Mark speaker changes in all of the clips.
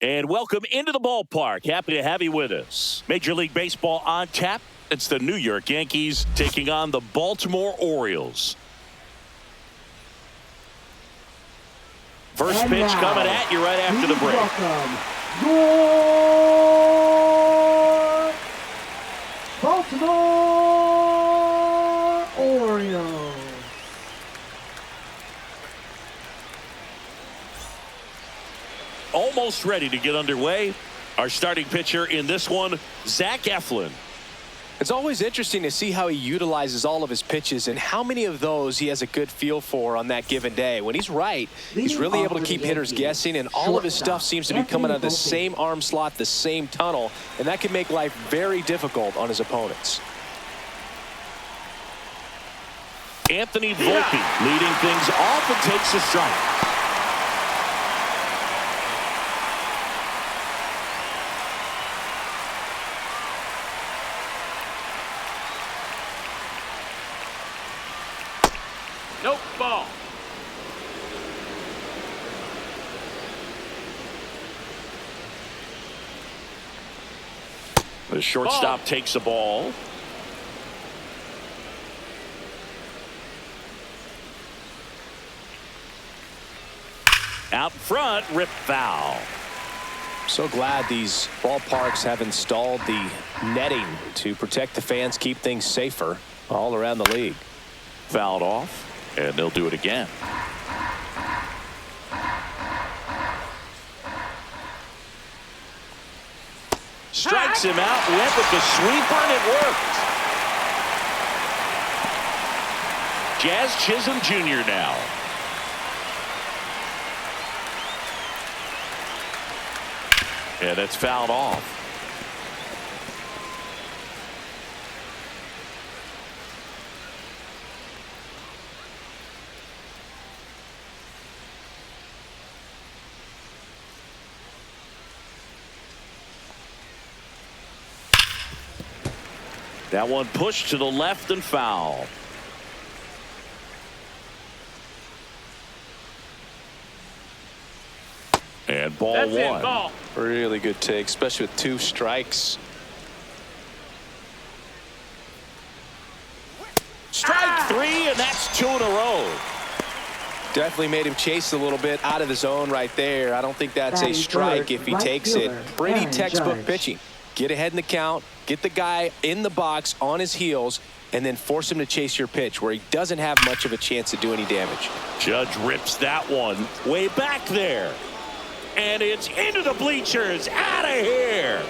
Speaker 1: And welcome into the ballpark. Happy to have you with us. Major League Baseball on tap. It's the New York Yankees taking on the Baltimore Orioles. First pitch coming at you right after the break.
Speaker 2: Welcome, your Baltimore Orioles.
Speaker 1: Almost ready to get underway. Our starting pitcher in this one, Zach Eflin.
Speaker 3: It's always interesting to see how he utilizes all of his pitches and how many of those he has a good feel for on that given day. When he's right, he's really able to keep hitters guessing, and all of his stuff seems to be coming out of the same arm slot, the same tunnel, and that can make life very difficult on his opponents.
Speaker 1: Anthony Volpe leading things off and takes a strike.
Speaker 4: Nope, ball.
Speaker 1: The shortstop takes the ball. Out front, rip foul.
Speaker 3: So glad these ballparks have installed the netting to protect the fans, keep things safer all around the league.
Speaker 1: Fouled off. And they'll do it again. Strikes him out, went with the sweeper, and it worked. Jazz Chisholm Jr. now. And it's fouled off. That one pushed to the left and foul. And ball
Speaker 4: That's
Speaker 1: one.
Speaker 4: It, ball.
Speaker 3: Really good take, especially with 2 strikes.
Speaker 1: Strike 3, and that's 2 in a row.
Speaker 3: Definitely made him chase a little bit out of the zone right there. I don't think that's a strike if he takes it. Pretty textbook pitching. Get ahead in the count, get the guy in the box on his heels, and then force him to chase your pitch where he doesn't have much of a chance to do any damage.
Speaker 1: Judge rips that one way back there. And it's into the bleachers. Out of here.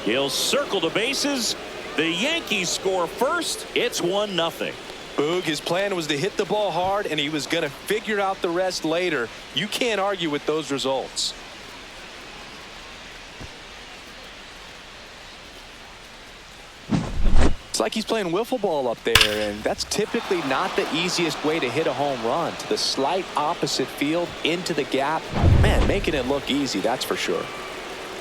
Speaker 1: He'll circle the bases. The Yankees score first. It's 1-0.
Speaker 3: Boog, his plan was to hit the ball hard, and he was going to figure out the rest later. You can't argue with those results. It's like he's playing wiffle ball up there, and that's typically not the easiest way to hit a home run. To the slight opposite field, into the gap. Man, making it look easy, that's for sure.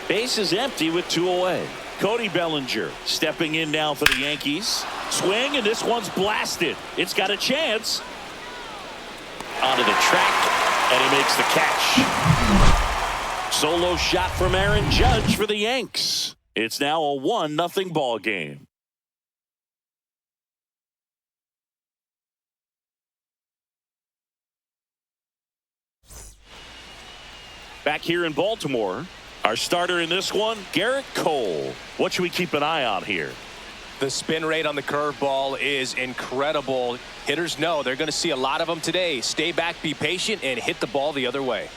Speaker 1: Base is empty with 2 away. Cody Bellinger stepping in now for the Yankees. Swing, and this one's blasted. It's got a chance. Onto the track, and he makes the catch. Solo shot from Aaron Judge for the Yanks. It's now a 1-0 ball game. Back here in Baltimore, our starter in this one, Garrett Cole. What should we keep an eye on here?
Speaker 3: The spin rate on the curveball is incredible. Hitters know they're going to see a lot of them today. Stay back, be patient, and hit the ball the other way.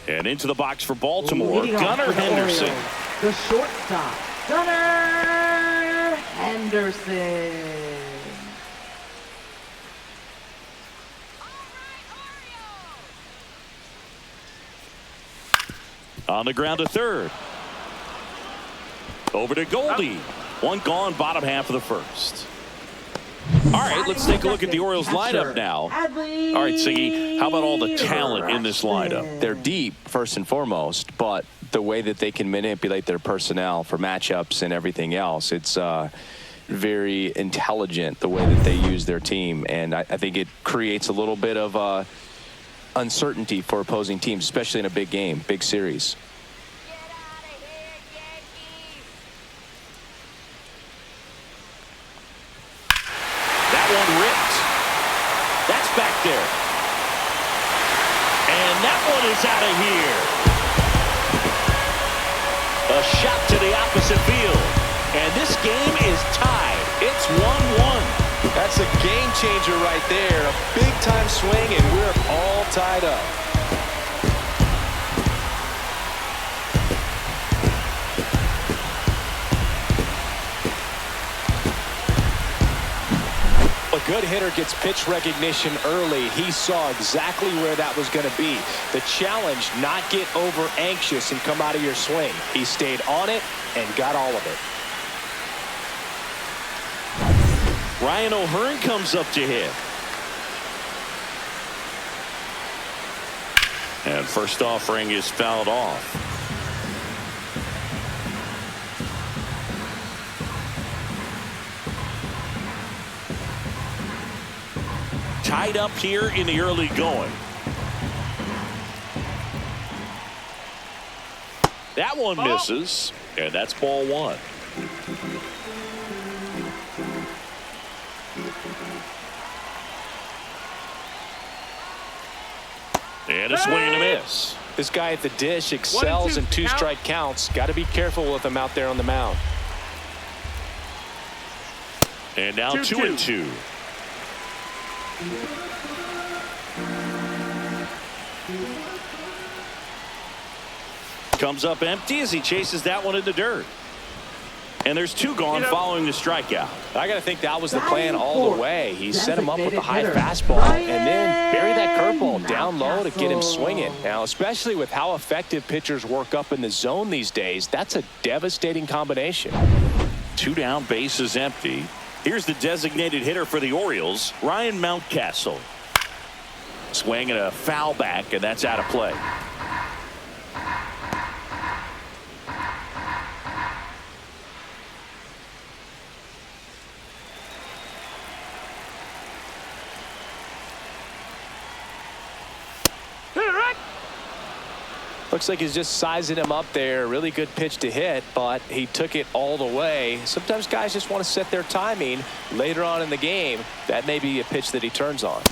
Speaker 1: And into the box for Baltimore, Gunnar Henderson.
Speaker 2: Orioles, the shortstop, Gunnar Henderson.
Speaker 1: On the ground to third. Over to Goldie. One gone, bottom half of the first. All right, let's take a look at the Orioles lineup now. All right, Siggy, how about all the talent in this lineup?
Speaker 3: They're deep, first and foremost, but the way that they can manipulate their personnel for matchups and everything else, it's very intelligent the way that they use their team. And I think it creates a little bit of uncertainty for opposing teams, especially in a big game, big series.
Speaker 1: That one ripped. That's back there. And that one is out of here. A shot to the opposite field. And this game is tied. It's 1-1.
Speaker 3: That's a game changer right there. A big-time swing, and we're all tied up. A good hitter gets pitch recognition early. He saw exactly where that was going to be. The challenge, not get over anxious and come out of your swing. He stayed on it and got all of it.
Speaker 1: Ryan O'Hearn comes up to hit. And first offering is fouled off. Tied up here in the early going. That one misses, and that's ball one. And a swing and a miss.
Speaker 3: This guy at the dish excels in two-strike counts. Got to be careful with him out there on the mound.
Speaker 1: And now 2-2. Comes up empty as he chases that one in the dirt. And there's two gone following the strikeout.
Speaker 3: I got to think that was the plan all the way. He set him up with a high fastball and then bury that curveball down low to get him swinging. Now, especially with how effective pitchers work up in the zone these days, that's a devastating combination.
Speaker 1: 2 down, bases empty. Here's the designated hitter for the Orioles, Ryan Mountcastle. Swing and a foul back, and that's out of play.
Speaker 3: Looks like he's just sizing him up there. Really good pitch to hit, but he took it all the way. Sometimes guys just want to set their timing later on in the game. That may be a pitch that he turns on.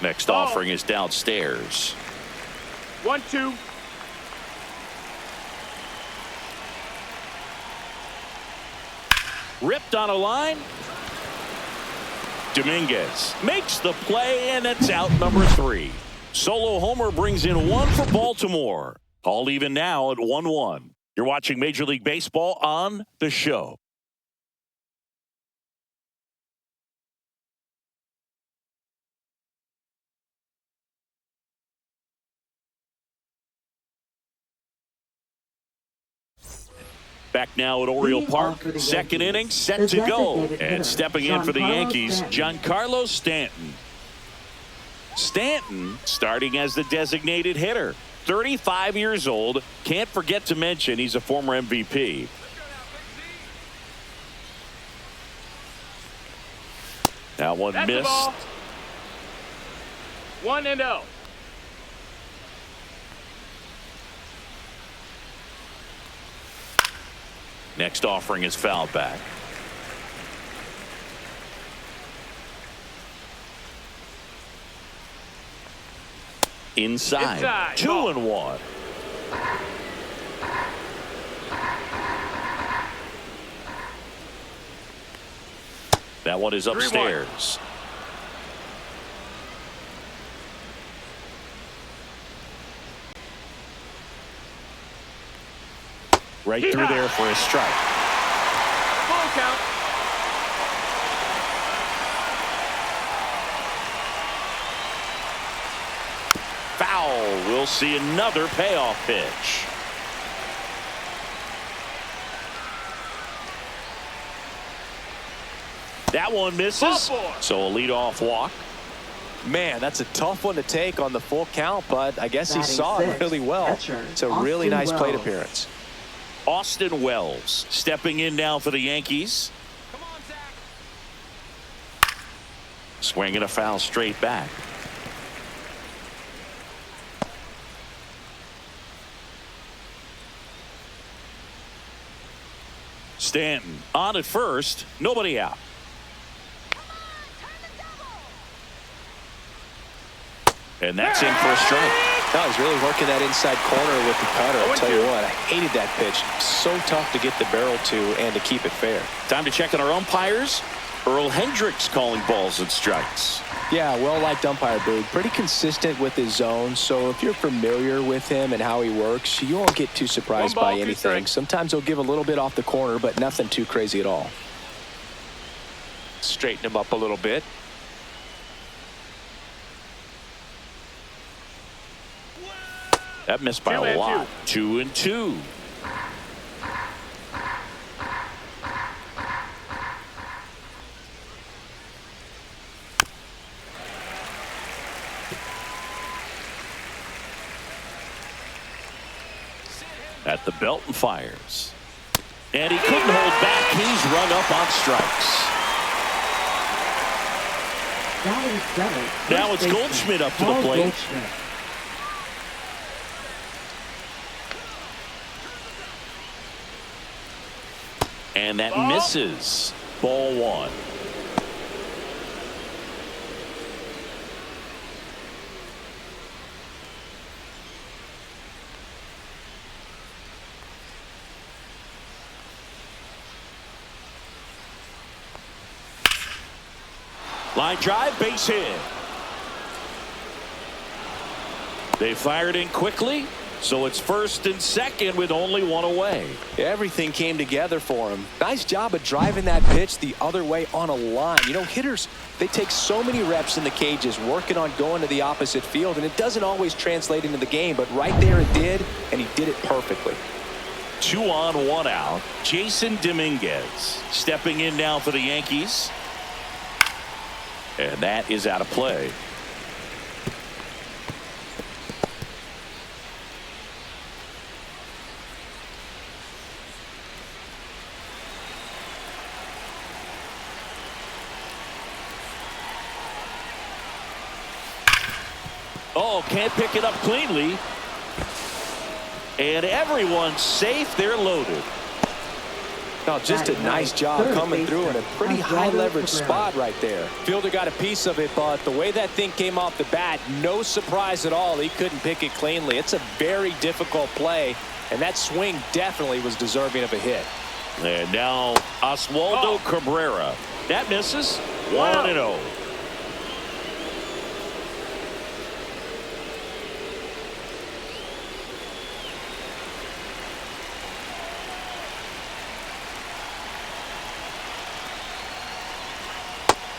Speaker 1: Next offering is downstairs.
Speaker 4: 1-2.
Speaker 1: Ripped on a line. Dominguez makes the play, and it's out number 3. Solo homer brings in 1 for Baltimore. All even now at 1-1. You're watching Major League Baseball on The Show. Back now at Oriole Park. Second inning set to go. And stepping in for the Yankees, Giancarlo Stanton. Stanton starting as the designated hitter. 35 years old. Can't forget to mention he's a former MVP. That one
Speaker 4: That's
Speaker 1: missed.
Speaker 4: 1-0.
Speaker 1: Next offering is fouled back. Inside. 2-1. That one is upstairs. Right through there for a strike.
Speaker 4: Full count.
Speaker 1: Foul. We'll see another payoff pitch. That one misses. So a leadoff walk.
Speaker 3: Man, that's a tough one to take on the full count, but I guess he saw it really well. It's a really nice plate appearance.
Speaker 1: Austin Wells stepping in now for the Yankees.
Speaker 4: Come on, Zach.
Speaker 1: Swinging a foul straight back. Stanton on at first, nobody out. And that's in for a strike.
Speaker 3: No, he's really working that inside corner with the cutter. I'll tell you what, I hated that pitch. So tough to get the barrel to and to keep it fair.
Speaker 1: Time to check on our umpires. Earl Hendricks calling balls and strikes.
Speaker 3: Yeah, well-liked umpire, Boog. Pretty consistent with his zone, so if you're familiar with him and how he works, you won't get too surprised by anything. Sometimes he'll give a little bit off the corner, but nothing too crazy at all. Straighten him up a little bit.
Speaker 1: That missed by a lot. 2-2. At the belt and fires. And he couldn't hold back. He's run up on strikes. Now it's Goldschmidt up to the plate. And that misses. Ball one. Line drive, base hit. They fired in quickly, so it's first and second with only one away.
Speaker 3: Everything came together for him. Nice job of driving that pitch the other way on a line. You know, hitters, they take so many reps in the cages working on going to the opposite field, and it doesn't always translate into the game, but right there it did, and he did it perfectly.
Speaker 1: 2 on, 1 out. Jason Dominguez stepping in now for the Yankees. And that is out of play. Oh, can't pick it up cleanly. And everyone's safe. They're loaded.
Speaker 3: No, just a nice job coming through in a pretty high leverage spot right there. Fielder got a piece of it, but the way that thing came off the bat, no surprise at all. He couldn't pick it cleanly. It's a very difficult play, and that swing definitely was deserving of a hit.
Speaker 1: And now Oswaldo Cabrera. That misses. 1-0.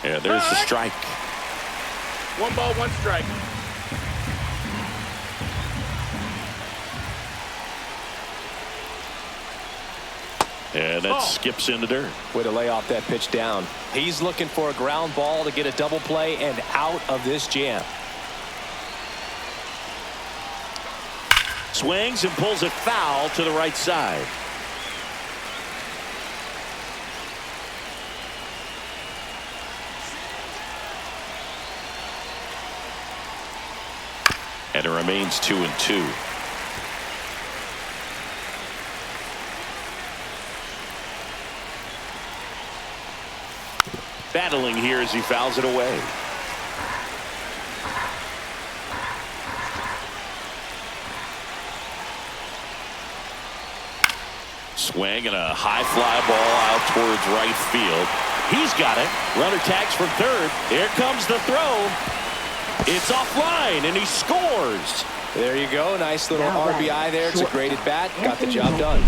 Speaker 1: Yeah, there's the strike.
Speaker 4: 1 ball, 1 strike.
Speaker 1: And that skips in the dirt.
Speaker 3: Way to lay off that pitch down. He's looking for a ground ball to get a double play and out of this jam.
Speaker 1: Swings and pulls it foul to the right side. And it remains 2-2. Battling here as he fouls it away. Swing and a high fly ball out towards right field. He's got it. Runner tags from third. Here comes the throw. It's offline, and he scores.
Speaker 3: There you go. Nice little RBI there. It's a great at bat. Got the job done.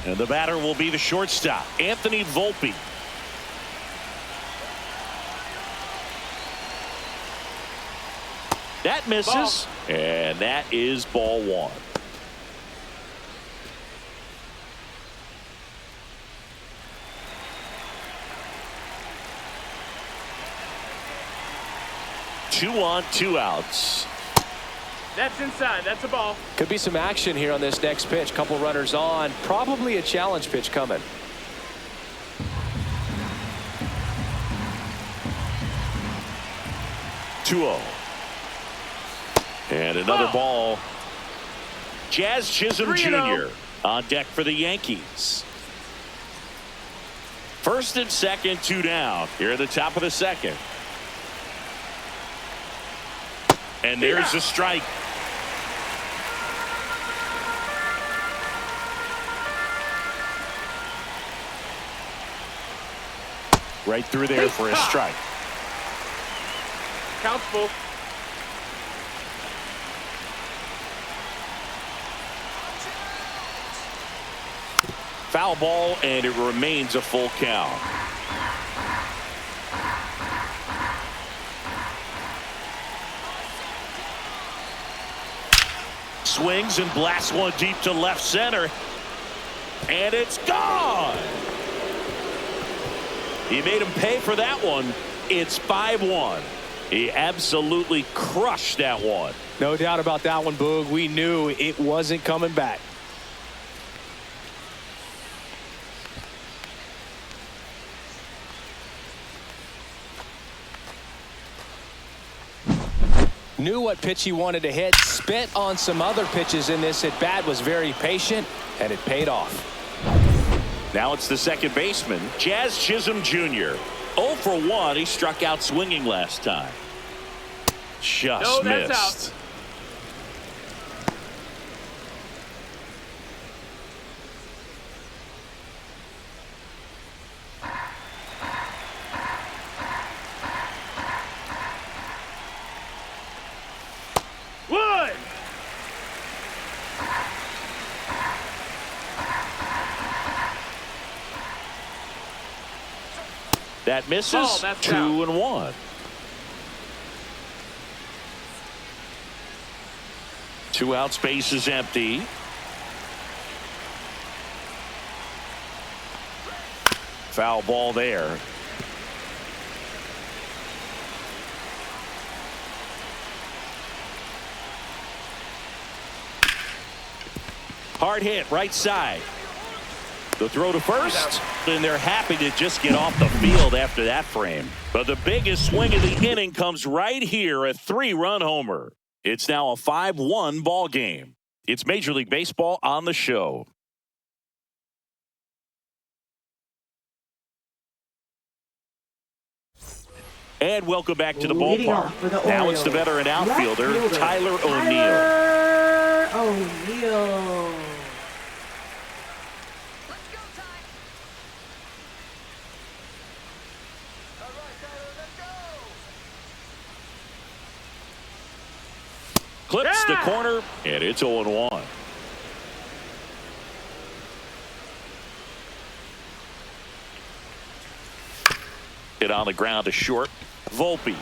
Speaker 1: And the batter will be the shortstop, Anthony Volpe. That misses, and that is ball one. Two on, 2 outs.
Speaker 4: That's inside. That's a ball.
Speaker 3: Could be some action here on this next pitch. Couple runners on. Probably a challenge pitch coming.
Speaker 1: 2-0. And another ball. Jazz Chisholm
Speaker 4: 3-0.
Speaker 1: Jr. on deck for the Yankees. First and second, 2 down. Here at the top of the second. And there's a strike. Right through there for a strike.
Speaker 4: Count's full.
Speaker 1: Foul ball, and it remains a full count. Swings and blasts one deep to left center. And it's gone. He made him pay for that one. It's 5-1. He absolutely crushed that one.
Speaker 3: No doubt about that one, Boog. We knew it wasn't coming back. Knew what pitch he wanted to hit. Spent on some other pitches in this at bat. Was very patient, and it paid off.
Speaker 1: Now it's the second baseman, Jazz Chisholm Jr. 0 for 1. He struck out swinging last time. Just
Speaker 4: that's
Speaker 1: missed.
Speaker 4: out. One.
Speaker 1: That misses.
Speaker 4: Ball, that's
Speaker 1: 2-1. 2 out, space is empty. Foul ball there. Hard hit, right side. The throw to first, and they're happy to just get off the field after that frame. But the biggest swing of the inning comes right here, a 3-run homer. It's now a 5-1 ball game. It's Major League Baseball on the show. And welcome back to the
Speaker 2: Leading
Speaker 1: ballpark.
Speaker 2: off for the
Speaker 1: Now it's the
Speaker 2: Orioles,
Speaker 1: veteran outfielder,
Speaker 2: left fielder,
Speaker 1: Tyler O'Neill.
Speaker 2: Tyler O'Neill.
Speaker 1: Clips the corner, and it's 0-1. Hit on the ground to short. Volpe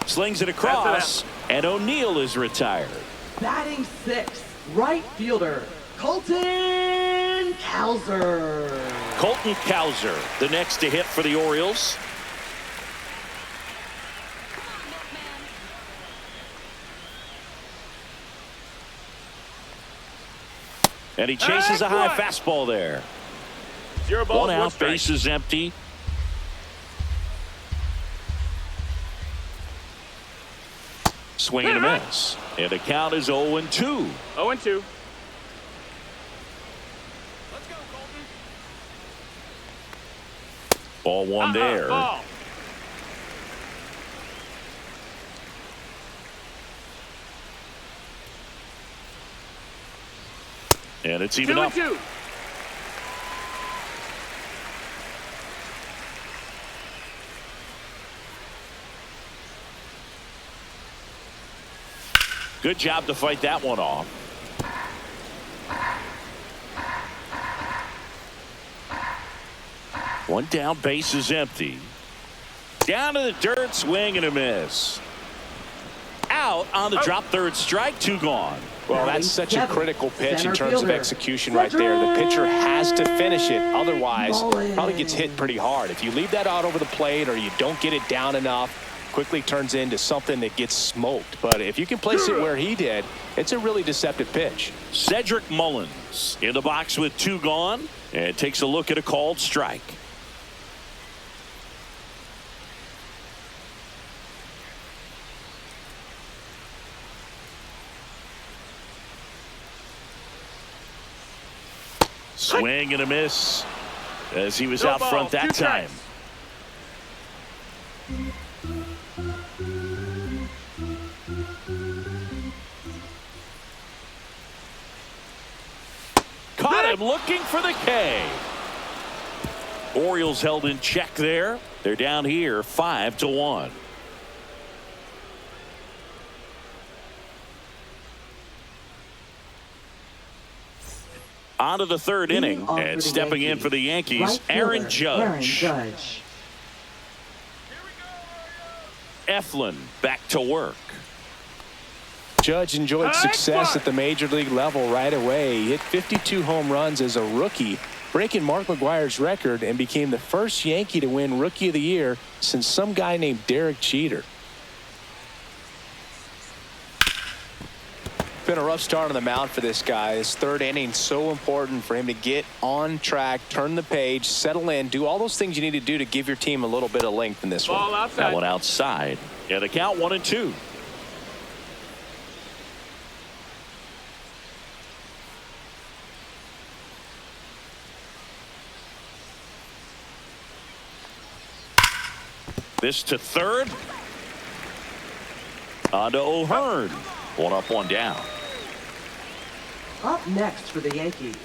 Speaker 1: slings it across, and O'Neill is retired.
Speaker 2: Batting 6th, right fielder, Colton Cowser.
Speaker 1: Colton Cowser, the next to hit for the Orioles. And he chases a high fastball there.
Speaker 4: 0 balls,
Speaker 1: 1 out,
Speaker 4: strike.
Speaker 1: base is empty. Swing and a miss. And the count is 0-2.
Speaker 4: 0-2.
Speaker 1: Ball one there.
Speaker 4: Ball.
Speaker 1: And it's even up.
Speaker 4: 2-2.
Speaker 1: Good job to fight that one off. One down, base is empty. Down to the dirt, swing and a miss. Out on the drop, third strike, 2 gone.
Speaker 3: Well, that's such a critical pitch in
Speaker 2: Center
Speaker 3: terms of
Speaker 2: fielder,
Speaker 3: execution right there. The pitcher has to finish it. Otherwise,
Speaker 2: Mullen.
Speaker 3: probably gets hit pretty hard. If you leave that out over the plate or you don't get it down enough, quickly turns into something that gets smoked. But if you can place it where he did, it's a really deceptive pitch.
Speaker 1: Cedric Mullins in the box with 2 gone and takes a look at a called strike. Swing and a miss as he was
Speaker 4: No
Speaker 1: out
Speaker 4: ball,
Speaker 1: front that
Speaker 4: 2
Speaker 1: time.
Speaker 4: strikes.
Speaker 1: Caught him looking for the K. Orioles held in check there. They're down here 5-1. On to the third inning, and stepping in for the Yankees, Aaron Judge. Eflin back to work.
Speaker 3: Judge enjoyed success at the major league level right away. He hit 52 home runs as a rookie, breaking Mark McGwire's record, and became the first Yankee to win Rookie of the Year since some guy named Derek Jeter. Been a rough start on the mound for this guy. His third inning so important for him to get on track, turn the page, settle in, do all those things you need to do to give your team a little bit of length in this
Speaker 4: Ball
Speaker 3: one.
Speaker 4: outside.
Speaker 1: That one outside. Yeah, the count 1-2. This to third. On to O'Hearn. 1 up, 1 down.
Speaker 2: Up next for the Yankees,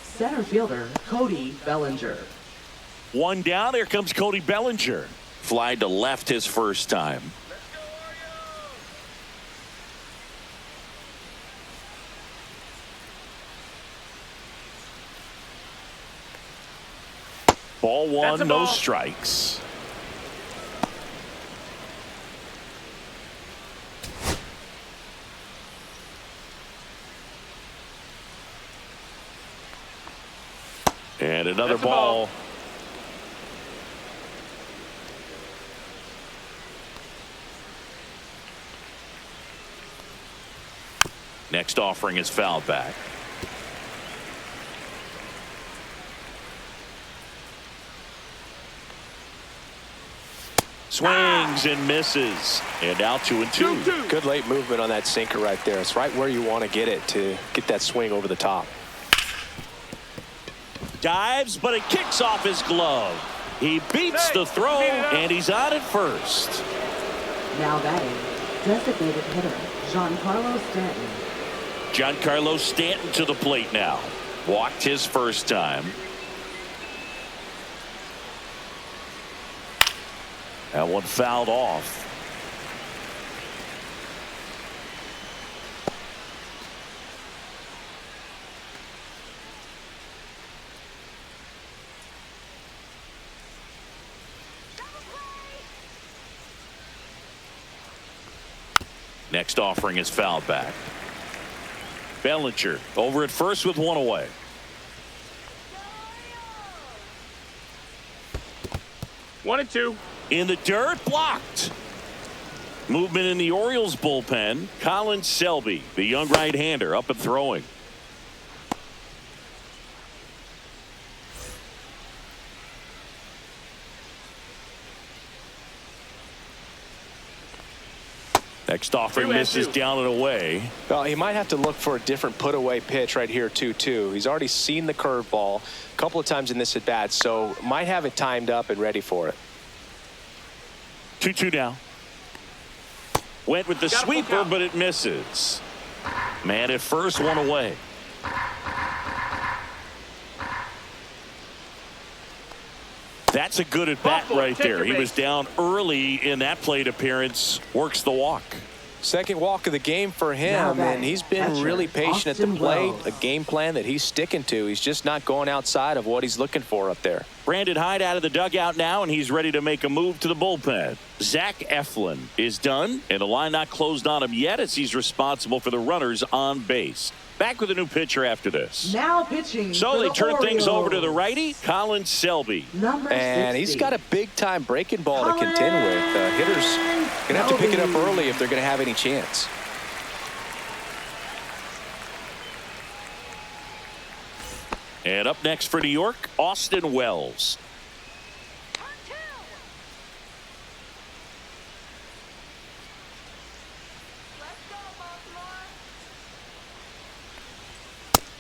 Speaker 2: center fielder Cody Bellinger.
Speaker 1: 1 down. Here comes Cody Bellinger. Flied to left his first time. Ball 1, no
Speaker 4: ball.
Speaker 1: strikes. And another
Speaker 4: That's a ball.
Speaker 1: ball. Next offering is fouled back. Swings and misses. And now 2-2.
Speaker 4: 2-2.
Speaker 3: Good late movement on that sinker right there. It's right where you want to get it to get that swing over the top.
Speaker 1: Dives, but it kicks off his glove. He beats the throw, and he's on at first.
Speaker 2: Now batting, designated hitter Giancarlo Stanton.
Speaker 1: Giancarlo Stanton to the plate now. Walked his first time. That one fouled off. Next offering is fouled back. Bellinger over at first with 1 away.
Speaker 4: 1-2.
Speaker 1: In the dirt, blocked. Movement in the Orioles bullpen. Colin Selby, the young right-hander, up and throwing. Next offering misses down and away.
Speaker 3: Well, he might have to look for a different put-away pitch right here, 2-2. He's already seen the curveball a couple of times in this at-bat, so might have it timed up and ready for it.
Speaker 1: 2-2 now. Went with the sweeper, but it misses. Man at first, 1 away. That's a good at bat right there. He was down early in that plate appearance. Works the walk.
Speaker 3: Second walk of the game for him, and he's been really patient at the plate. A game plan that he's sticking to. He's just not going outside of what he's looking for up there.
Speaker 1: Brandon Hyde out of the dugout now, and he's ready to make a move to the bullpen. Zach Eflin is done, and the line not closed on him yet as he's responsible for the runners on base. Back with a new pitcher after this.
Speaker 2: Now pitching.
Speaker 1: So they turn things over to the
Speaker 2: Orioles.
Speaker 1: righty, Colin Selby.
Speaker 2: Number
Speaker 3: And
Speaker 2: 60.
Speaker 3: he's got a big-time breaking ball to contend with. Hitters going to have to pick it up early if they're going to have any chance.
Speaker 1: And up next for New York, Austin Wells.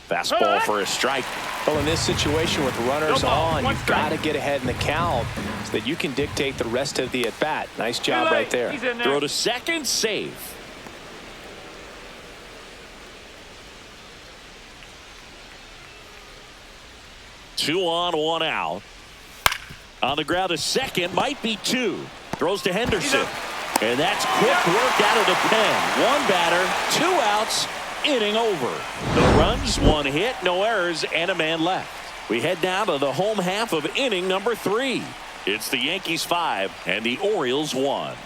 Speaker 1: Fastball for a strike.
Speaker 3: Well, in this situation with runners
Speaker 4: No ball,
Speaker 3: on,
Speaker 4: one
Speaker 3: you've
Speaker 4: strike.
Speaker 3: got to get ahead in the count so that you can dictate the rest of the at-bat. Nice job right there.
Speaker 4: He's in there.
Speaker 1: Throw to second, save. Two on, one out. On the ground to second, might be two. Throws to Henderson. And that's quick work out of the pen. One batter, 2 outs, inning over. No runs, 1 hit, no errors, and a man left. We head now to the home half of inning number 3. It's the Yankees 5 and the Orioles 1.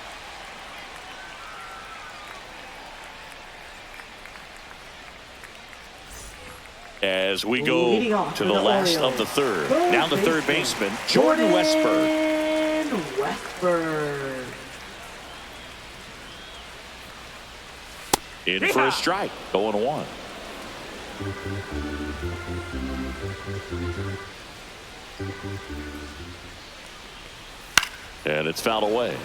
Speaker 1: As we go
Speaker 2: Leading off
Speaker 1: to
Speaker 2: for
Speaker 1: the
Speaker 2: the
Speaker 1: last
Speaker 2: Orioles,
Speaker 1: of the third.
Speaker 2: third
Speaker 1: Now the third
Speaker 2: baseman,
Speaker 1: baseman, Jordan Westburg.
Speaker 2: Westburg.
Speaker 1: In for a strike, 0-1. And it's fouled away.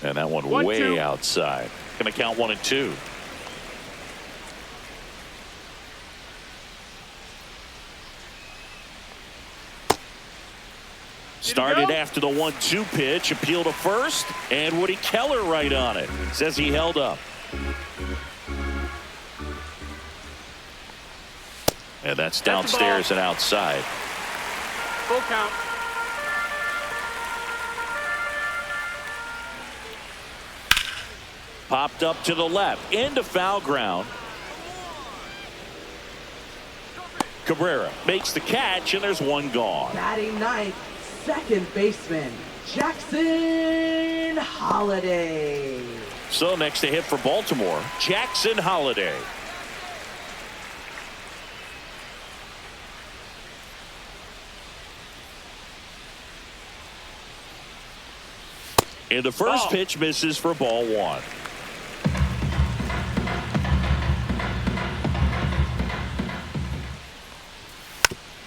Speaker 1: And that one way
Speaker 4: 1-2.
Speaker 1: outside. Going to count 1 and 2. Started after the 1-2 pitch, appeal to first, and Woody Keller right on it. Says he held up. And that's downstairs and outside.
Speaker 4: Full count.
Speaker 1: Popped up to the left, into foul ground. Cabrera makes the catch, and there's one gone.
Speaker 2: Batting ninth, second baseman, Jackson Holiday.
Speaker 1: So next to hit for Baltimore, Jackson Holiday. And the first pitch misses for ball 1.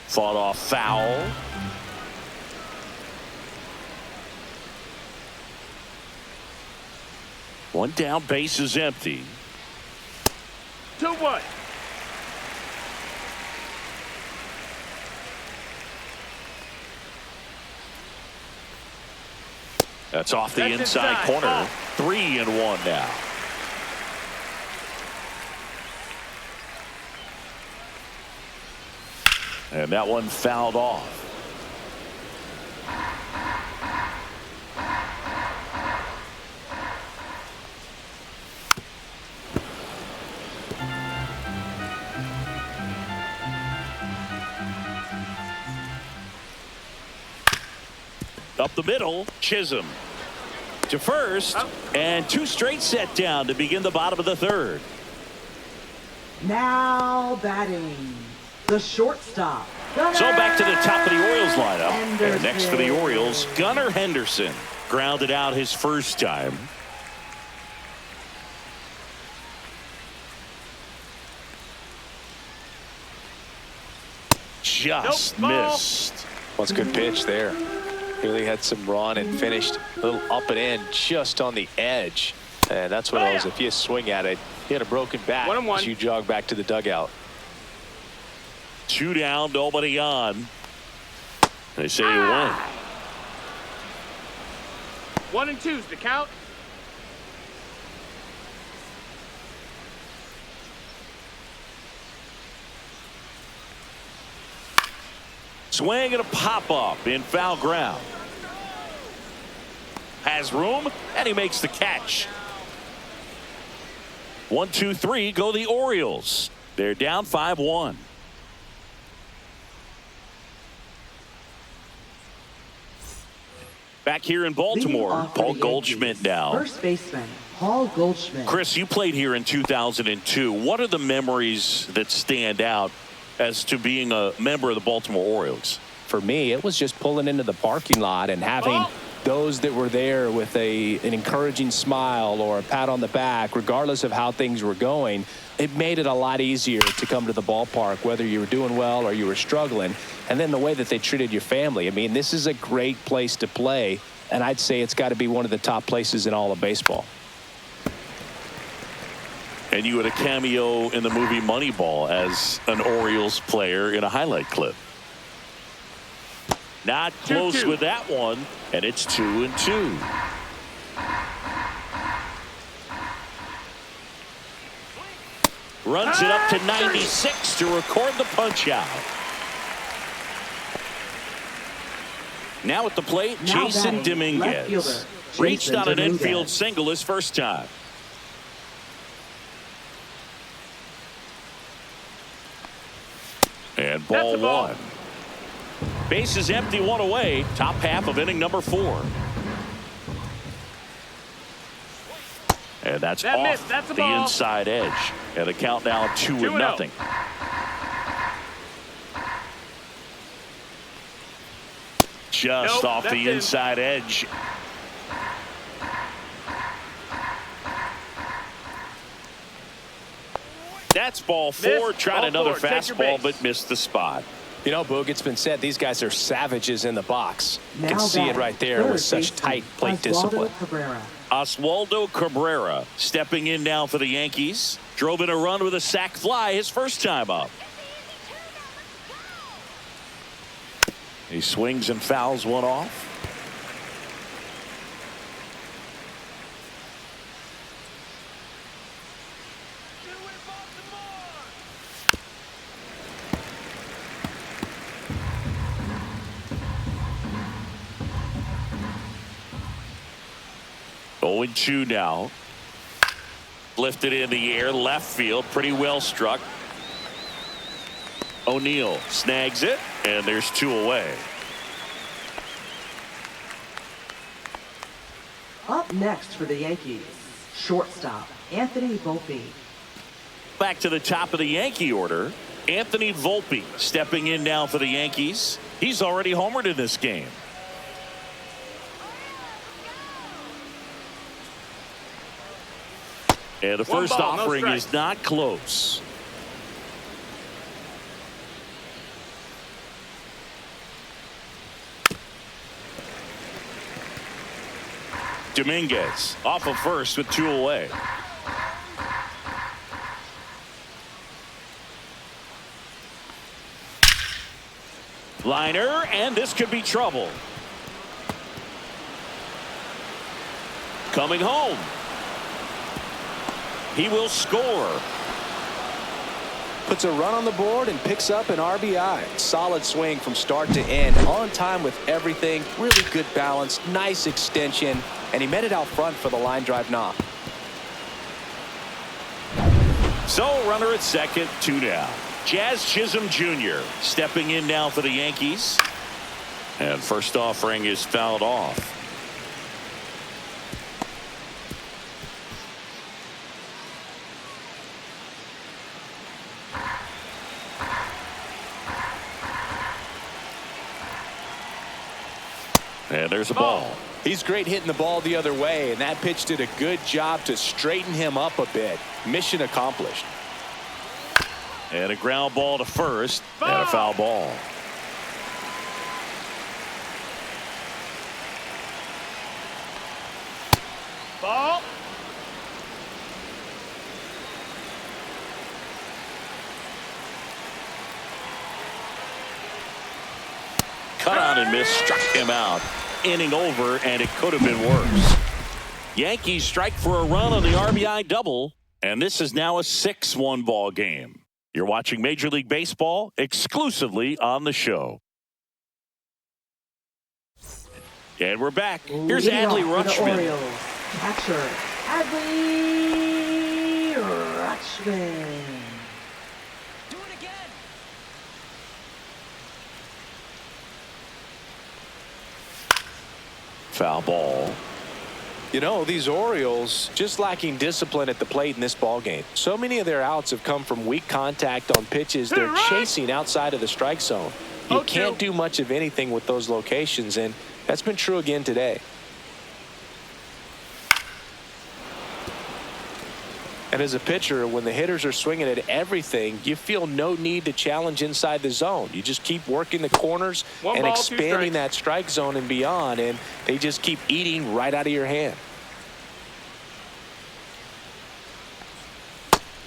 Speaker 1: Fought off foul. One down, base is empty.
Speaker 4: 2-1.
Speaker 1: That's off the
Speaker 4: That's
Speaker 1: inside
Speaker 4: inside.
Speaker 1: corner. 3-1 now. And that one fouled off. Up the middle, Chisholm to first, and 2 straight set down to begin the bottom of the third.
Speaker 2: Now batting, the shortstop.
Speaker 1: So back to the top of the Orioles lineup.
Speaker 2: Henderson.
Speaker 1: And next for the Orioles, Gunnar Henderson. Grounded out his first time. Just missed.
Speaker 3: Well, it's a good pitch there. Really had some run and finished a little up and in just on the edge. And that's what it was. If you swing at it, you had a broken bat
Speaker 4: 1-1.
Speaker 3: as you jog back to the dugout.
Speaker 1: 2 down, nobody on. They say you win.
Speaker 4: 1 and 2's the count.
Speaker 1: Swing and a pop-up in foul ground. Has room, and he makes the catch. 1, 2, 3, go the Orioles. They're down 5-1. Back here in Baltimore, Paul Goldschmidt now.
Speaker 2: First baseman, Paul Goldschmidt.
Speaker 1: Chris, you played here in 2002. What are the memories that stand out as to being a member of the Baltimore Orioles?
Speaker 5: For me, it was just pulling into the parking lot and having
Speaker 3: those that were there with an encouraging smile or a pat on the back, regardless of how things were going, it made it a lot easier to come to the ballpark, whether you were doing well or you were struggling. And then the way that they treated your family. I mean, this is a great place to play, and I'd say it's got to be one of the top places in all of baseball.
Speaker 1: And you had a cameo in the movie Moneyball as an Orioles player in a highlight clip. Not close
Speaker 4: 2-2.
Speaker 1: with that one, and it's 2-2. Runs it up to 96 to record the punch out. Now at the plate,
Speaker 2: Now
Speaker 1: Jason
Speaker 2: batting, left
Speaker 1: Dominguez.
Speaker 2: fielder,
Speaker 1: Reached
Speaker 2: Jason
Speaker 1: on an
Speaker 2: Dominguez.
Speaker 1: infield single his first time. And ball
Speaker 4: That's a ball.
Speaker 1: one. Base is empty, one away. Top half of inning number 4. And that's
Speaker 4: That
Speaker 1: off
Speaker 4: missed. That's a
Speaker 1: the
Speaker 4: ball.
Speaker 1: inside edge. And a count now 2-0. Just
Speaker 4: Nope,
Speaker 1: off
Speaker 4: that's
Speaker 1: the
Speaker 4: in.
Speaker 1: inside edge. That's ball 4.
Speaker 4: Missed.
Speaker 1: Tried
Speaker 4: Ball
Speaker 1: another
Speaker 4: 4. Take your
Speaker 1: fastball,
Speaker 4: base.
Speaker 1: but missed the spot.
Speaker 3: You know, Boog, it's been said these guys are savages in the box. You can
Speaker 2: Now
Speaker 3: see it
Speaker 2: batting,
Speaker 3: right there
Speaker 2: third
Speaker 3: with such
Speaker 2: baseman,
Speaker 3: tight plate
Speaker 2: Oswaldo
Speaker 3: discipline.
Speaker 2: Cabrera.
Speaker 1: Oswaldo Cabrera stepping in now for the Yankees. Drove in a run with a sac fly his first time up. He swings and fouls one off. Oh, 0-2 now. Lifted in the air, left field, pretty well struck. O'Neill snags it, and there's 2 away.
Speaker 2: Up next for the Yankees, shortstop Anthony Volpe.
Speaker 1: Back to the top of the Yankee order. Anthony Volpe stepping in now for the Yankees. He's already homered in this game. And the
Speaker 4: One
Speaker 1: first
Speaker 4: ball, no
Speaker 1: offering
Speaker 4: strikes.
Speaker 1: is not close. Dominguez off of first with 2 away. Liner, and this could be trouble. Coming home. He will score.
Speaker 3: Puts a run on the board and picks up an RBI. Solid swing from start to end. On time with everything. Really good balance. Nice extension. And he met it out front for the line drive knock.
Speaker 1: So runner at second, 2 down. Jazz Chisholm Jr. stepping in now for the Yankees. And first offering is fouled off. And there's a ball.
Speaker 3: He's great hitting the ball the other way, and that pitch did a good job to straighten him up a bit. Mission accomplished.
Speaker 1: And a ground ball to first, and a foul ball.
Speaker 4: Ball.
Speaker 1: Cut out and missed, struck him out. Inning over, and it could have been worse. Yankees strike for a run on the RBI double, and this is now a 6-1 ball game. You're watching Major League Baseball exclusively on the show. And we're back. Here's
Speaker 2: Leading
Speaker 1: Adley
Speaker 2: off for the
Speaker 1: Rutschman.
Speaker 2: Orioles, catcher Adley Rutschman.
Speaker 1: Foul ball.
Speaker 3: You know, these Orioles just lacking discipline at the plate in this ball game. So many of their outs have come from weak contact on pitches they're chasing outside of the strike zone. You can't do much of anything with those locations, and that's been true again today. And as a pitcher, when the hitters are swinging at everything, you feel no need to challenge inside the zone. You just keep working the corners and expanding that strike zone and beyond, and they just keep eating right out of your hand.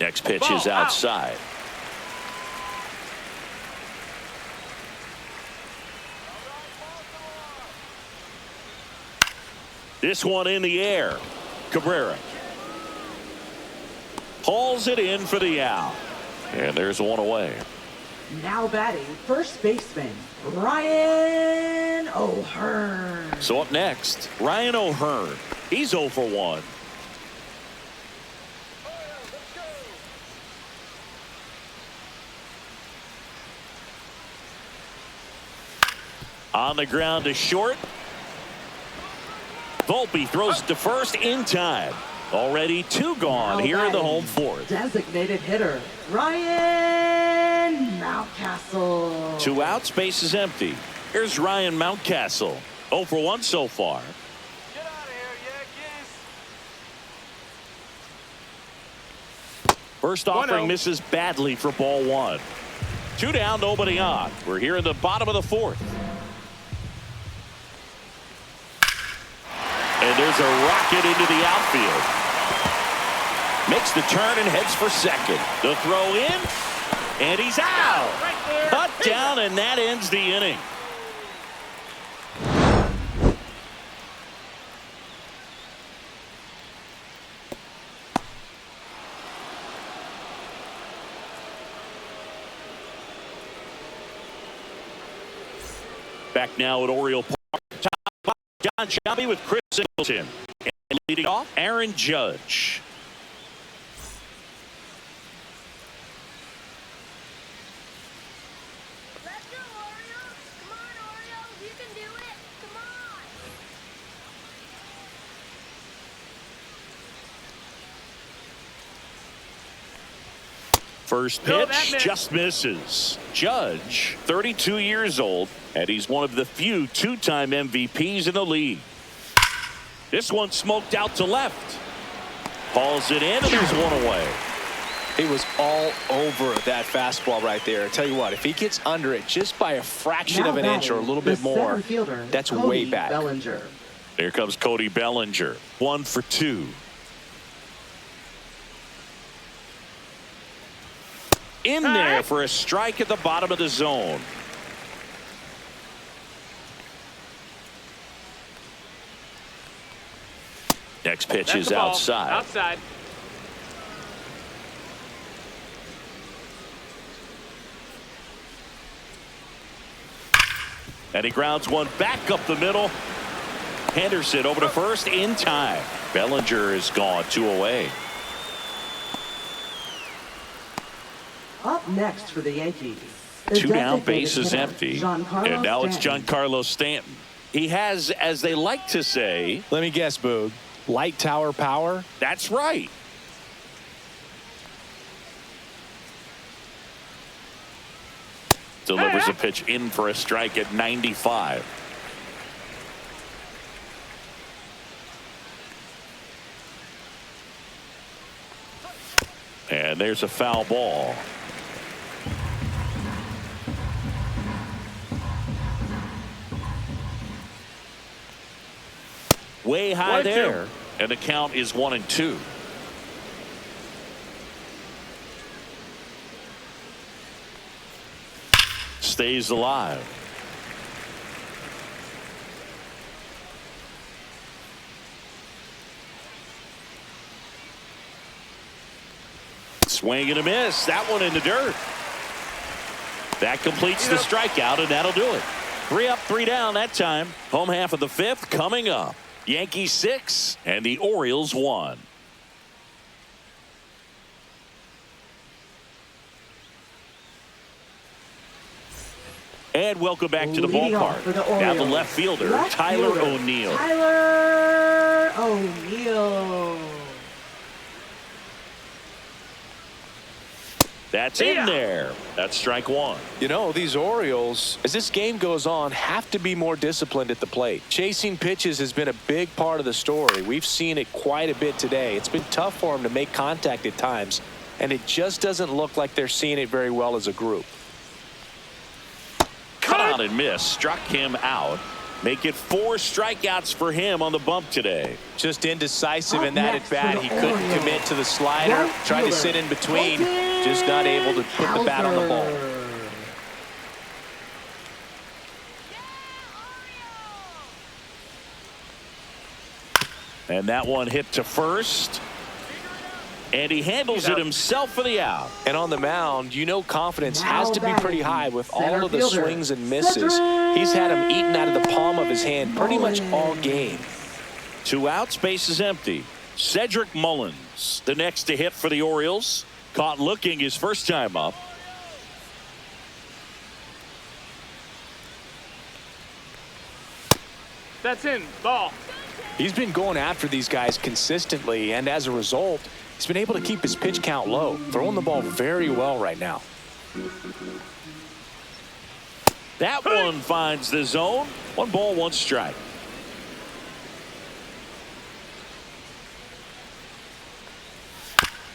Speaker 1: Next pitch is outside. This one in the air. Cabrera hauls it in for the out. And there's one away.
Speaker 2: Now batting, first baseman, Ryan O'Hearn.
Speaker 1: So up next, Ryan O'Hearn. He's 0 for 1. On the ground to short. Volpe throws it to first in time. Already 2 gone
Speaker 2: Now
Speaker 1: here in the
Speaker 2: batting,
Speaker 1: home fourth.
Speaker 2: designated hitter, Ryan Mountcastle.
Speaker 1: 2 outs, base is empty. Here's Ryan Mountcastle. 0 for 1 so far.
Speaker 5: Get out of here, Yankees.
Speaker 1: First offering misses badly for ball 1. 2 down, nobody on. We're here in the bottom of the fourth. And there's a rocket into the outfield. Makes the turn and heads for second. The throw in, and he's out. Cut down, and that ends the inning. Back now at Oriole Park. Top John Shelby with Chris Singleton. And leading off, Aaron Judge.
Speaker 6: Let's go, Orioles. Come on, Orioles. You can do it. Come on.
Speaker 1: First pitch just misses. Judge, 32 years old, and he's one of the few 2-time MVPs in the league. This one smoked out to left. Hauls it in, and there's one away.
Speaker 3: He was all over that fastball right there. I tell you what, if he gets under it just by a fraction
Speaker 2: Now
Speaker 3: of an inch or a
Speaker 2: batting,
Speaker 3: little
Speaker 2: the
Speaker 3: bit more,
Speaker 2: center fielder,
Speaker 3: that's
Speaker 2: Cody
Speaker 3: way back.
Speaker 2: Bellinger.
Speaker 1: Here comes Cody Bellinger. 1 for 2. In there for a strike at the bottom of the zone. Next pitch is outside.
Speaker 5: Outside.
Speaker 1: And he grounds one back up the middle. Henderson over to first in time. Bellinger is gone, 2 away.
Speaker 2: Up next for the Yankees. the
Speaker 1: 2 down,
Speaker 2: designated
Speaker 1: base is
Speaker 2: hitter,
Speaker 1: empty.
Speaker 2: Giancarlo
Speaker 1: And now it's
Speaker 2: Stanton.
Speaker 1: Giancarlo Stanton. He has, as they like to say,
Speaker 3: Let me guess, Boog. Light tower power?
Speaker 1: that's right. Delivers a pitch in for a strike at 95. And there's a foul ball. Way high
Speaker 5: 1-2.
Speaker 1: there. And the count is 1-2. Stays alive. Swing and a miss. That one in the dirt. That completes the strikeout, and that'll do it. 3 up, 3 down that time. Home half of the 5th coming up. Yankees 6 and the Orioles 1. And welcome back to the
Speaker 2: Leading off
Speaker 1: ballpark.
Speaker 2: for the
Speaker 1: Now the
Speaker 2: Orioles,
Speaker 1: left fielder, Tyler O'Neill.
Speaker 2: Tyler O'Neill.
Speaker 1: That's in there. That's strike one.
Speaker 3: You know, these Orioles, as this game goes on, have to be more disciplined at the plate. Chasing pitches has been a big part of the story. We've seen it quite a bit today. It's been tough for them to make contact at times, and it just doesn't look like they're seeing it very well as a group.
Speaker 1: Cut out and miss. Struck him out. Make it 4 strikeouts for him on the bump today.
Speaker 3: Just indecisive in that at bat. He couldn't commit to the slider. Tried to sit in between. Just not able to put the bat on the ball.
Speaker 1: And that one hit to first. And he handles it himself for the out.
Speaker 3: And on the mound, you know confidence has to be pretty high with all of the swings and misses. He's had him eaten out of the palm of his hand pretty much all game.
Speaker 1: 2 outs, base is empty. Cedric Mullins, the next to hit for the Orioles. Caught looking his first time up.
Speaker 4: That's in. Ball.
Speaker 3: He's been going after these guys consistently, and as a result, he's been able to keep his pitch count low, throwing the ball very well right now.
Speaker 1: That one finds the zone. 1 ball, 1 strike.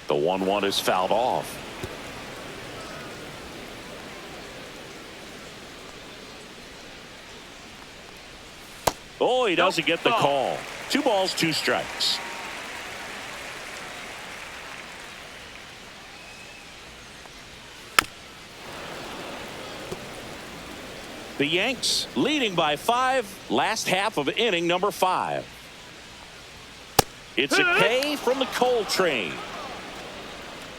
Speaker 1: The 1-1 is fouled off. Oh, he doesn't get the call. 2 balls, 2 strikes. The Yanks leading by 5. Last half of inning number 5. It's a K from the Coltrane.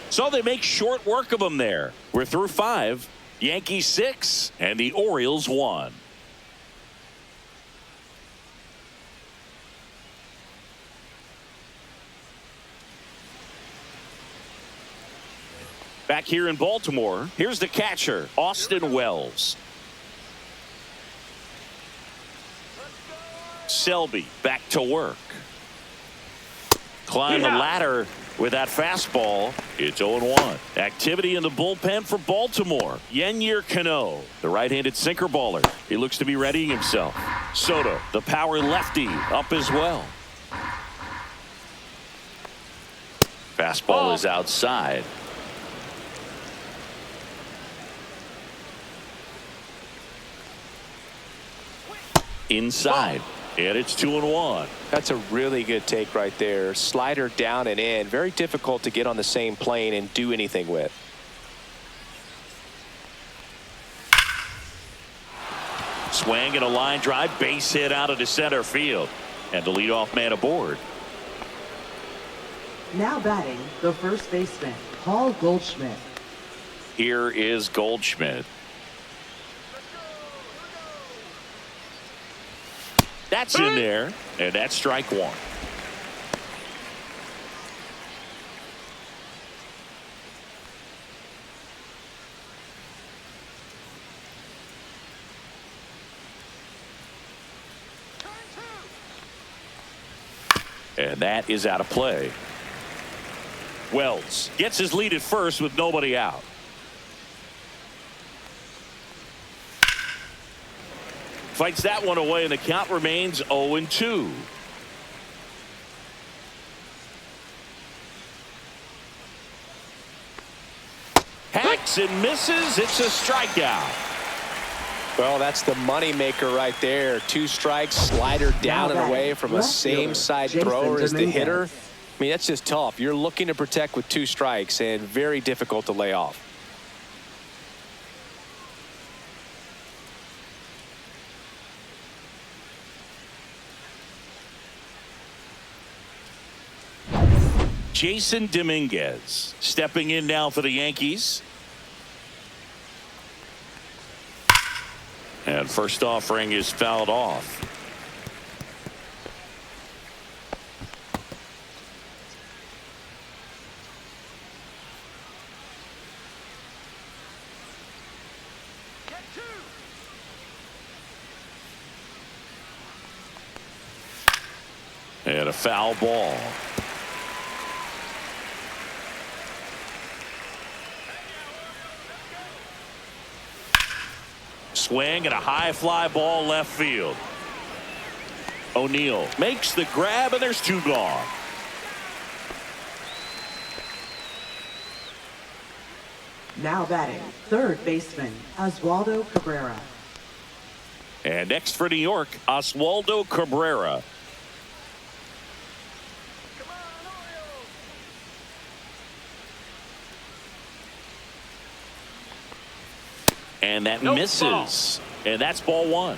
Speaker 1: So they make short work of them there. We're through 5. Yankees 6 and the Orioles 1. Back here in Baltimore, here's the catcher, Austin Wells. Selby back to work. Climb the ladder with that fastball. It's 0-1. Activity in the bullpen for Baltimore. Yennier Cano, the right-handed sinker baller. He looks to be readying himself. Soto, the power lefty, up as well. Fastball is outside. Inside. And it's 2-1.
Speaker 3: That's a really good take right there. Slider down and in. Very difficult to get on the same plane and do anything with.
Speaker 1: Swing and a line drive. Base hit out into center field. And the leadoff man aboard.
Speaker 2: Now batting, the first baseman, Paul Goldschmidt.
Speaker 1: Here is Goldschmidt. That's in there, and that's strike 1. And that is out of play. Wells gets his lead at first with nobody out. Fights that one away, and the count remains 0-2. Hacks and misses. It's a strikeout.
Speaker 3: Well, that's the money maker right there. 2 strikes, slider down and away from a same side thrower as the hitter. I mean, that's just tough. You're looking to protect with 2 strikes and very difficult to lay off. Jasson
Speaker 1: Dominguez stepping in now for the Yankees. And first offering is fouled off. And a foul ball. Swing and a high fly ball left field. O'Neill makes the grab, and there's two gone.
Speaker 2: Now batting, third baseman, Oswaldo Cabrera.
Speaker 1: And next for New York, Oswaldo Cabrera. And that misses. And that's ball one.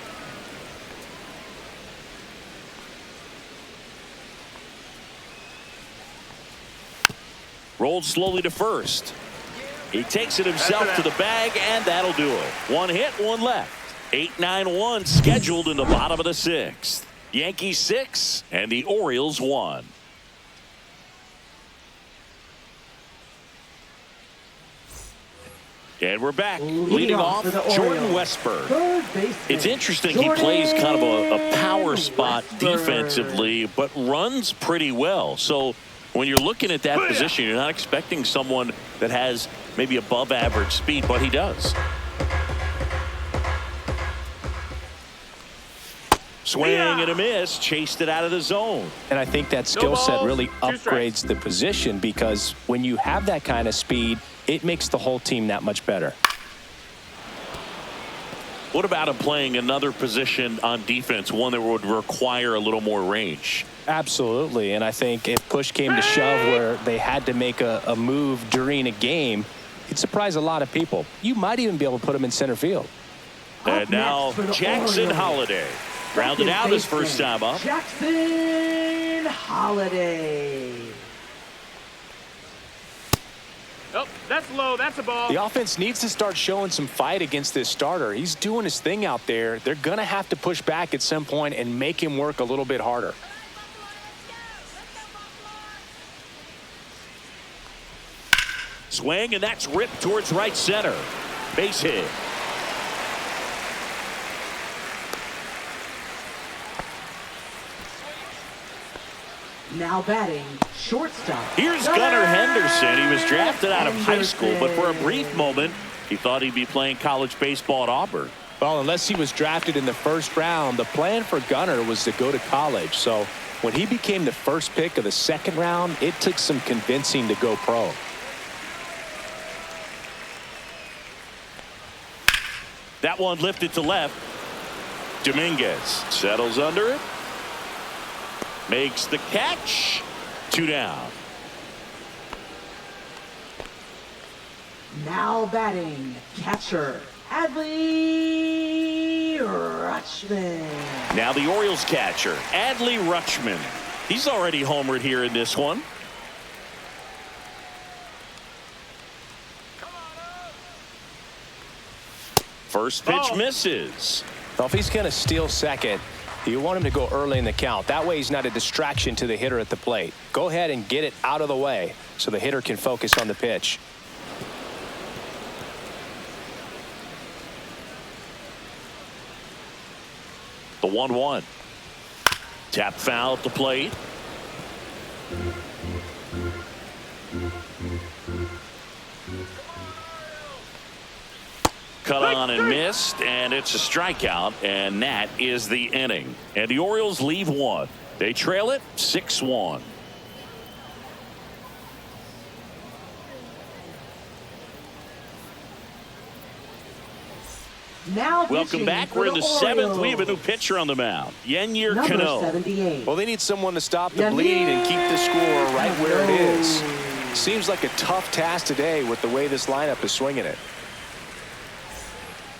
Speaker 1: Rolled slowly to first. He takes it himself to the bag, and that'll do it. One hit, one left. 8-9-1 scheduled in the bottom of the sixth. Yankees 6 and the Orioles 1. And we're back. Leading off, Jordan Westburg. It's interesting. He plays kind of a power spot defensively, but runs pretty well. So when you're looking at that position, you're not expecting someone that has maybe above average speed, but he does. Swing and a miss, chased it out of the zone.
Speaker 3: And I think that skill set really upgrades the position, because when you have that kind of speed, it makes the whole team that much better.
Speaker 1: What about him playing another position on defense, one that would require a little more range?
Speaker 3: Absolutely, and I think if push came to shove where they had to make a move during a game, it'd surprise a lot of people. You might even be able to put him in center field.
Speaker 1: And now Jackson Holliday. Grounded out his first time up.
Speaker 2: Jackson Holliday.
Speaker 4: Oh, that's low. That's a ball.
Speaker 3: The offense needs to start showing some fight against this starter. He's doing his thing out there. They're going to have to push back at some point and make him work a little bit harder.
Speaker 1: Swing, and that's ripped towards right center. Base hit.
Speaker 2: Now batting, shortstop.
Speaker 1: Here's Gunnar Henderson. He was drafted out of high school, but for a brief moment, he thought he'd be playing college baseball at Auburn.
Speaker 3: Well, unless he was drafted in the first round, the plan for Gunnar was to go to college. So when he became the first pick of the second round, it took some convincing to go pro.
Speaker 1: That one lifted to left. Dominguez settles under it. Makes the catch. 2 down.
Speaker 2: Now batting, catcher, Adley Rutschman.
Speaker 1: Now the Orioles catcher, Adley Rutschman. He's already homered here in this one. First pitch misses.
Speaker 3: Well, if he's going to steal second, you want him to go early in the count. That way he's not a distraction to the hitter at the plate. Go ahead and get it out of the way so the hitter can focus on the pitch.
Speaker 1: The 1-1. Tap foul at the plate. Cut on and missed, and it's a strikeout, and that is the inning. And the Orioles leave one. They trail it 6-1.
Speaker 2: Now
Speaker 1: welcome back. We're in the 7th. We have a new pitcher on the mound, Yennier Cano.
Speaker 2: 78.
Speaker 3: Well, they need someone to stop the bleed and keep the score right where it is. Seems like a tough task today with the way this lineup is swinging it.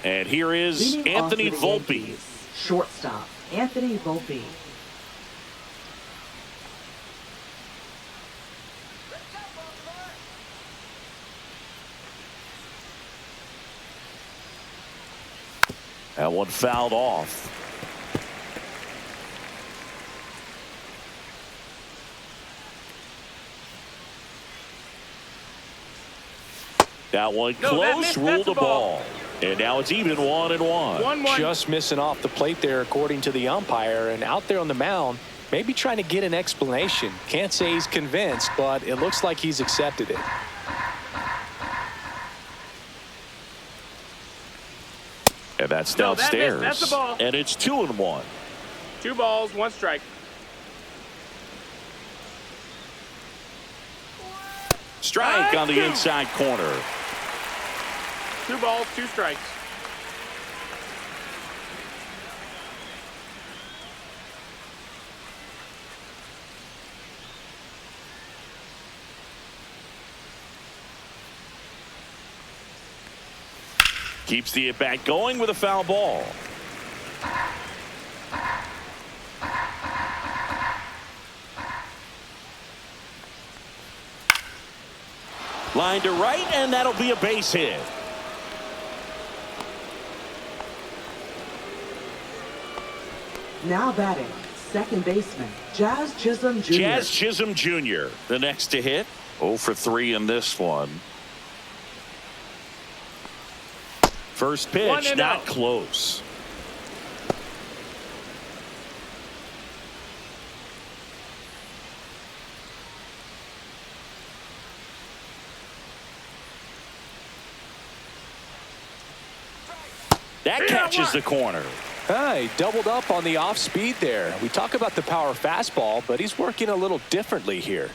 Speaker 1: And here is Anthony Volpe.
Speaker 2: Shortstop, Anthony Volpe.
Speaker 1: That one fouled off. That one close, ruled a ball. And now it's even 1-1.
Speaker 4: 1-1.
Speaker 3: Just missing off the plate there, according to the umpire. And out there on the mound, maybe trying to get an explanation. Can't say he's convinced, but it looks like he's accepted it.
Speaker 1: And that's
Speaker 4: No, that
Speaker 1: downstairs.
Speaker 4: missed. That's the ball.
Speaker 1: And it's 2-1.
Speaker 4: 2 balls, 1 strike.
Speaker 1: Strike on the inside corner.
Speaker 4: 2 balls, 2 strikes.
Speaker 1: Keeps the at-bat going with a foul ball. Line to right, and that'll be a base hit.
Speaker 2: Now batting, second baseman, Jazz Chisholm Jr.
Speaker 1: Jazz Chisholm Jr., the next to hit. 0 for 3 in this one. First pitch, not close. That catches the corner.
Speaker 3: He doubled up on the off speed there. We talk about the power fastball, but he's working a little differently here.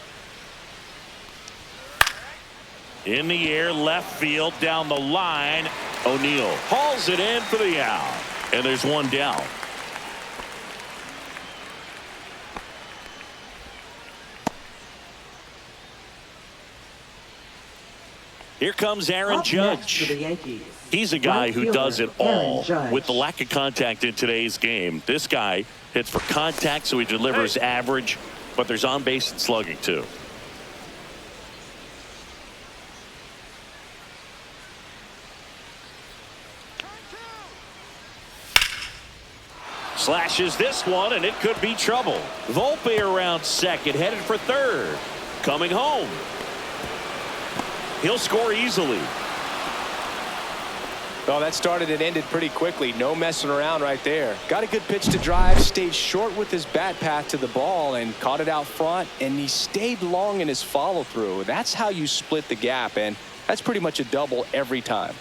Speaker 1: In the air, left field, down the line. O'Neill hauls it in for the out. And there's one down. Here comes Aaron
Speaker 2: Up next
Speaker 1: Judge.
Speaker 2: for the Yankees.
Speaker 1: He's a guy
Speaker 2: Right
Speaker 1: who
Speaker 2: fielder,
Speaker 1: does it
Speaker 2: Aaron
Speaker 1: all.
Speaker 2: Judge.
Speaker 1: With the lack of contact in today's game, this guy hits for contact, so he delivers average, but there's on base and slugging too. Slashes this one, and it could be trouble. Volpe around second, headed for third. Coming home. He'll score easily.
Speaker 3: Oh, that started and ended pretty quickly. No messing around right there. Got a good pitch to drive, stayed short with his bat path to the ball and caught it out front, and he stayed long in his follow through. That's how you split the gap, and that's pretty much a double every time.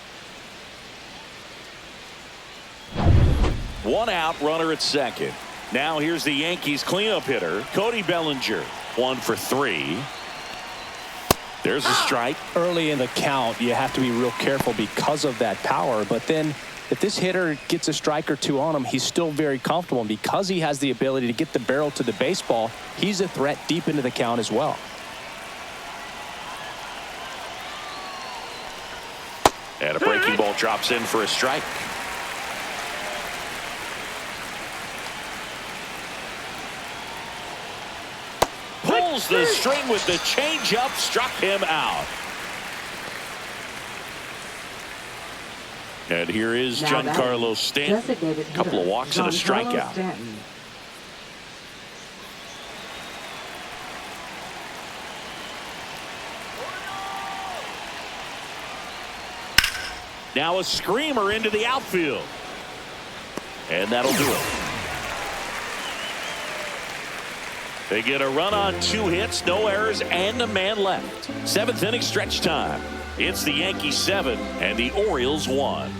Speaker 1: 1 out, runner at second. Now here's the Yankees cleanup hitter, Cody Bellinger. 1 for 3. There's a strike.
Speaker 3: Early in the count, you have to be real careful because of that power. But then if this hitter gets a strike or two on him, he's still very comfortable. And because he has the ability to get the barrel to the baseball, he's a threat deep into the count as well.
Speaker 1: And a breaking ball drops in for a strike. Pulls the string with the changeup, struck him out. And here is
Speaker 2: Now
Speaker 1: Giancarlo Stanton.
Speaker 2: designated
Speaker 1: A couple of
Speaker 2: hitter,
Speaker 1: walks and a
Speaker 2: Giancarlo
Speaker 1: strikeout.
Speaker 2: Stanton.
Speaker 1: Now a screamer into the outfield. And that'll do it. They get a run on 2 hits, no errors, and a man left. 7th inning stretch time. It's the Yankees 7 and the Orioles 1.